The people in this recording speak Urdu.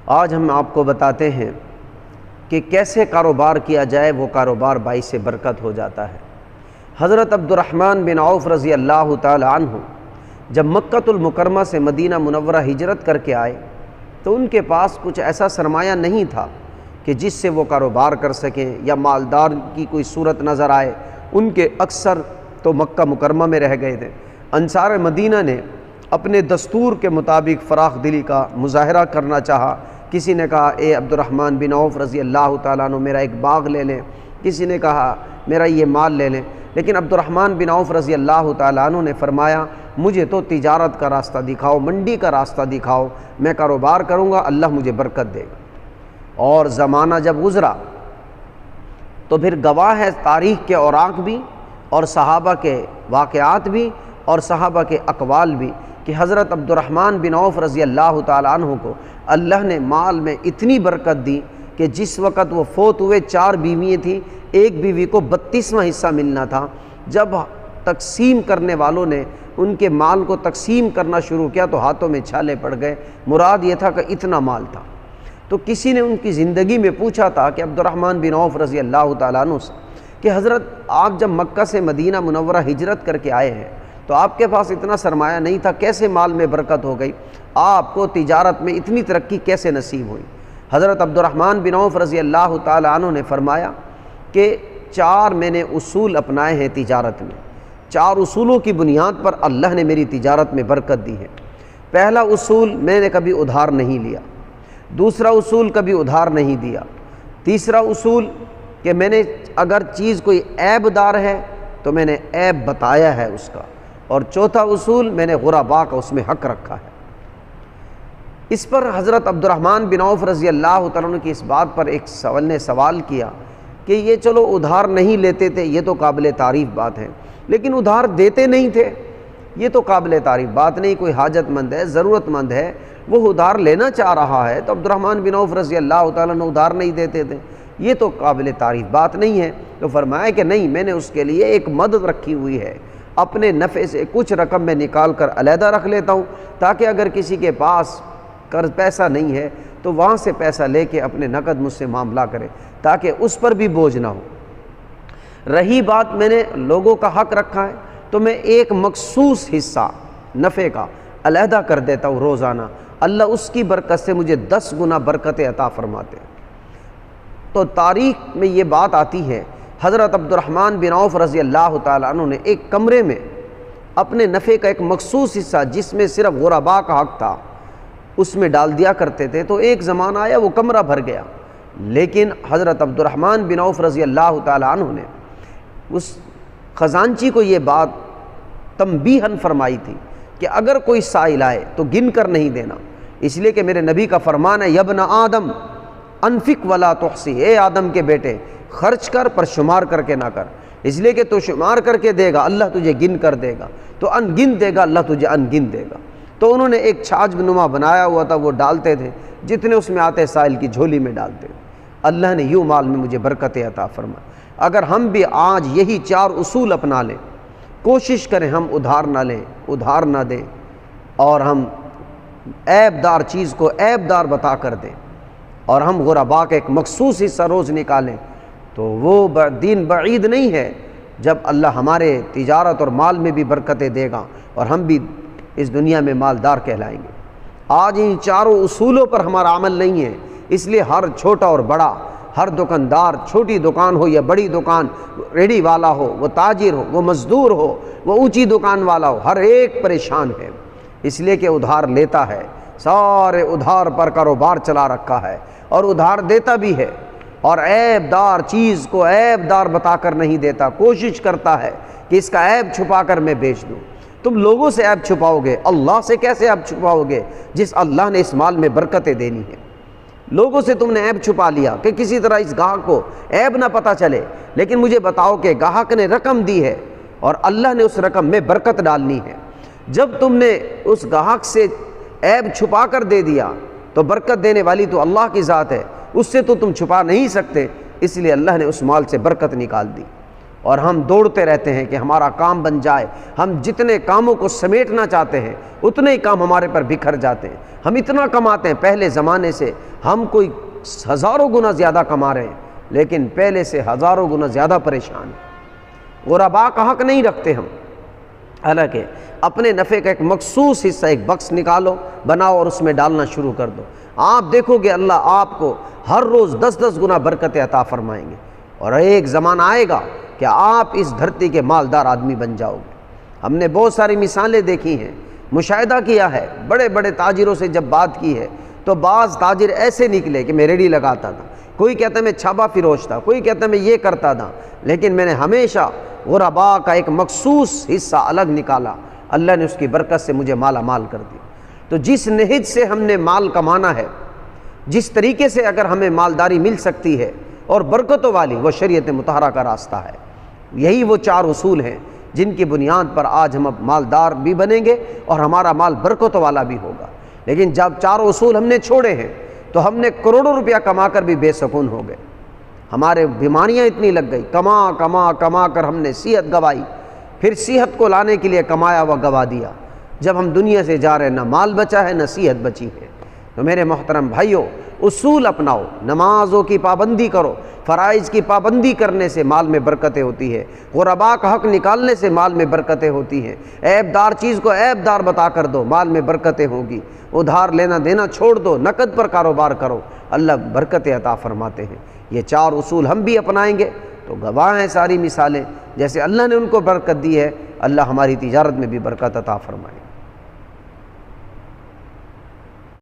آج ہم آپ کو بتاتے ہیں کہ کیسے کاروبار کیا جائے وہ کاروبار باعث برکت ہو جاتا ہے۔ حضرت عبد الرحمن بن عوف رضی اللہ تعالی عنہ جب مکۃ المکرمہ سے مدینہ منورہ ہجرت کر کے آئے تو ان کے پاس کچھ ایسا سرمایہ نہیں تھا کہ جس سے وہ کاروبار کر سکیں یا مالدار کی کوئی صورت نظر آئے۔ ان کے اکثر تو مکہ مکرمہ میں رہ گئے تھے۔ انصار مدینہ نے اپنے دستور کے مطابق فراخ دلی کا مظاہرہ کرنا چاہا۔ کسی نے کہا اے عبد الرحمن بن عوف رضی اللہ تعالیٰ عنہ میرا ایک باغ لے لیں، کسی نے کہا میرا یہ مال لے لیں، لیکن عبد الرحمن بن عوف رضی اللہ تعالیٰ عنہ نے فرمایا مجھے تو تجارت کا راستہ دکھاؤ، منڈی کا راستہ دکھاؤ، میں کاروبار کروں گا، اللہ مجھے برکت دے گا۔ اور زمانہ جب گزرا تو پھر گواہ ہے تاریخ کے اوراق بھی اور صحابہ کے واقعات بھی اور صحابہ کے اقوال بھی کہ حضرت عبد الرحمن بن عوف رضی اللہ تعالیٰ عنہ کو اللہ نے مال میں اتنی برکت دی کہ جس وقت وہ فوت ہوئے 4 بیویاں تھیں، ایک بیوی کو 32واں حصہ ملنا تھا۔ جب تقسیم کرنے والوں نے ان کے مال کو تقسیم کرنا شروع کیا تو ہاتھوں میں چھالے پڑ گئے۔ مراد یہ تھا کہ اتنا مال تھا۔ تو کسی نے ان کی زندگی میں پوچھا تھا کہ عبد الرحمن بن عوف رضی اللہ تعالیٰ عنہ سے کہ حضرت آپ جب مکہ سے مدینہ منورہ ہجرت کر کے آئے ہیں تو آپ کے پاس اتنا سرمایہ نہیں تھا، کیسے مال میں برکت ہو گئی؟ آپ کو تجارت میں اتنی ترقی کیسے نصیب ہوئی؟ حضرت عبد الرحمن بن عوف رضی اللہ تعالیٰ عنہ نے فرمایا کہ 4 میں نے اصول اپنائے ہیں تجارت میں، 4 اصولوں کی بنیاد پر اللہ نے میری تجارت میں برکت دی ہے۔ پہلا اصول، میں نے کبھی ادھار نہیں لیا۔ دوسرا اصول، کبھی ادھار نہیں دیا۔ تیسرا اصول کہ میں نے اگر چیز کوئی عیب دار ہے تو میں نے عیب بتایا ہے اس کا۔ اور چوتھا اصول، میں نے غرباء کا اس میں حق رکھا ہے۔ اس پر حضرت عبد الرحمن بن عوف رضی اللہ تعالیٰ عنہ کی اس بات پر ایک سوال کیا کہ یہ چلو ادھار نہیں لیتے تھے، یہ تو قابل تعریف بات ہے، لیکن ادھار دیتے نہیں تھے، یہ تو قابل تعریف بات نہیں۔ کوئی حاجت مند ہے، ضرورت مند ہے، وہ ادھار لینا چاہ رہا ہے تو عبد الرحمن بن عوف رضی اللہ تعالیٰ عنہ ادھار نہیں دیتے تھے، یہ تو قابل تعریف بات نہیں ہے۔ تو فرمایا کہ نہیں، میں نے اس کے لیے ایک مدد رکھی ہوئی ہے، اپنے نفع سے کچھ رقم میں نکال کر علیحدہ رکھ لیتا ہوں تاکہ اگر کسی کے پاس قرض پیسہ نہیں ہے تو وہاں سے پیسہ لے کے اپنے نقد مجھ سے معاملہ کرے تاکہ اس پر بھی بوجھ نہ ہو۔ رہی بات میں نے لوگوں کا حق رکھا ہے تو میں ایک مخصوص حصہ نفع کا علیحدہ کر دیتا ہوں روزانہ، اللہ اس کی برکت سے مجھے 10 گنا برکتیں عطا فرماتے ہیں۔ تو تاریخ میں یہ بات آتی ہے، حضرت عبد الرحمن بن عوف رضی اللہ تعالیٰ عنہ نے ایک کمرے میں اپنے نفع کا ایک مخصوص حصہ جس میں صرف غرباء کا حق تھا اس میں ڈال دیا کرتے تھے۔ تو ایک زمانہ آیا وہ کمرہ بھر گیا، لیکن حضرت عبد الرحمن بن عوف رضی اللہ تعالیٰ عنہ نے اس خزانچی کو یہ بات تنبیہاً فرمائی تھی کہ اگر کوئی سائل آئے تو گن کر نہیں دینا، اس لیے کہ میرے نبی کا فرمان ہے یبن آدم انفق ولا تحصی، اے آدم کے بیٹے خرچ کر پر شمار کر کے نہ کر، اس لیے کہ تو شمار کر کے دے گا اللہ تجھے گن کر دے گا، تو ان گن دے گا اللہ تجھے ان گن دے گا۔ تو انہوں نے ایک چھاچ نما بنایا ہوا تھا، وہ ڈالتے تھے، جتنے اس میں آتے سائل کی جھولی میں ڈالتے۔ اللہ نے یوں مال میں مجھے برکتیں عطا فرمائے۔ اگر ہم بھی آج یہی 4 اصول اپنا لیں، کوشش کریں ہم ادھار نہ لیں، ادھار نہ دیں، اور ہم عیب دار چیز کو عیب دار بتا کر دیں، اور ہم غرباء کا ایک مخصوص حصہ روز نکالیں، تو وہ دین بعید نہیں ہے جب اللہ ہمارے تجارت اور مال میں بھی برکتیں دے گا اور ہم بھی اس دنیا میں مالدار کہلائیں گے۔ آج ان 4 اصولوں پر ہمارا عمل نہیں ہے، اس لیے ہر چھوٹا اور بڑا، ہر دکاندار، چھوٹی دکان ہو یا بڑی دکان، ریڑھی والا ہو، وہ تاجر ہو، وہ مزدور ہو، وہ اونچی دکان والا ہو، ہر ایک پریشان ہے، اس لیے کہ ادھار لیتا ہے، سارے ادھار پر کاروبار چلا رکھا ہے اور ادھار دیتا بھی ہے، اور عیب دار چیز کو عیب دار بتا کر نہیں دیتا، کوشش کرتا ہے کہ اس کا عیب چھپا کر میں بیچ دوں۔ تم لوگوں سے عیب چھپاؤ گے، اللہ سے کیسے عیب چھپاؤ گے جس اللہ نے اس مال میں برکتیں دینی ہے؟ لوگوں سے تم نے عیب چھپا لیا کہ کسی طرح اس گاہک کو عیب نہ پتہ چلے، لیکن مجھے بتاؤ کہ گاہک نے رقم دی ہے اور اللہ نے اس رقم میں برکت ڈالنی ہے، جب تم نے اس گاہک سے عیب چھپا کر دے دیا تو برکت دینے والی تو اللہ کی ذات ہے، اس سے تو تم چھپا نہیں سکتے، اس لیے اللہ نے اس مال سے برکت نکال دی۔ اور ہم دوڑتے رہتے ہیں کہ ہمارا کام بن جائے. ہم جتنے کاموں کو سمیٹنا چاہتے ہیں اتنے ہی کام ہمارے پر بکھر جاتے ہیں. ہم اتنا کماتے ہیں، پہلے زمانے سے ہم کوئی ہزاروں گنا زیادہ کما رہے ہیں، لیکن پہلے سے ہزاروں گنا زیادہ پریشان ہیں. غرباء کا حق نہیں رکھتے ہم. حالانکہ اپنے نفع کا ایک مخصوص حصہ، ایک بکس نکالو، بناؤ اور اس میں ڈالنا شروع کر دو. آپ دیکھو گے اللہ آپ کو ہر روز 10 گنا برکت عطا فرمائیں گے، اور ایک زمانہ آئے گا کہ آپ اس دھرتی کے مالدار آدمی بن جاؤ گے. ہم نے بہت ساری مثالیں دیکھی ہیں، مشاہدہ کیا ہے. بڑے بڑے تاجروں سے جب بات کی ہے تو بعض تاجر ایسے نکلے کہ میں ریڑھی لگاتا تھا، کوئی کہتا ہے میں چھاپا فروش تھا، کوئی کہتا ہے میں یہ کرتا تھا، لیکن میں نے ہمیشہ غرباء کا ایک مخصوص حصہ الگ نکالا. اللہ نے اس کی برکت سے مجھے مالا مال کر دیا. تو جس نہج سے ہم نے مال کمانا ہے، جس طریقے سے اگر ہمیں مالداری مل سکتی ہے اور برکتوں والی، وہ شریعت مطہرہ کا راستہ ہے. یہی وہ 4 اصول ہیں جن کی بنیاد پر آج ہم اب مالدار بھی بنیں گے اور ہمارا مال برکتوں والا بھی ہوگا. لیکن جب 4 اصول ہم نے چھوڑے ہیں تو ہم نے کروڑوں روپیہ کما کر بھی بے سکون ہو گئے. ہمارے بیماریاں اتنی لگ گئی، کما کر ہم نے صحت گوائی، پھر صحت کو لانے کے لیے کمایا ہوا گوا دیا. جب ہم دنیا سے جا رہے ہیں، نہ مال بچا ہے نہ صحت بچی ہے. تو میرے محترم بھائیوں، اصول اپناؤ، نمازوں کی پابندی کرو. فرائض کی پابندی کرنے سے مال میں برکتیں ہوتی ہے. غرباء کا حق نکالنے سے مال میں برکتیں ہوتی ہیں. عیب دار چیز کو عیب دار بتا کر دو، مال میں برکتیں ہوگی. ادھار لینا دینا چھوڑ دو، نقد پر کاروبار کرو، اللہ برکتیں عطا فرماتے ہیں. یہ 4 اصول ہم بھی اپنائیں گے تو گواہ ہیں ساری مثالیں. جیسے اللہ نے ان کو برکت دی ہے، اللہ ہماری تجارت میں بھی برکت عطا فرمائے.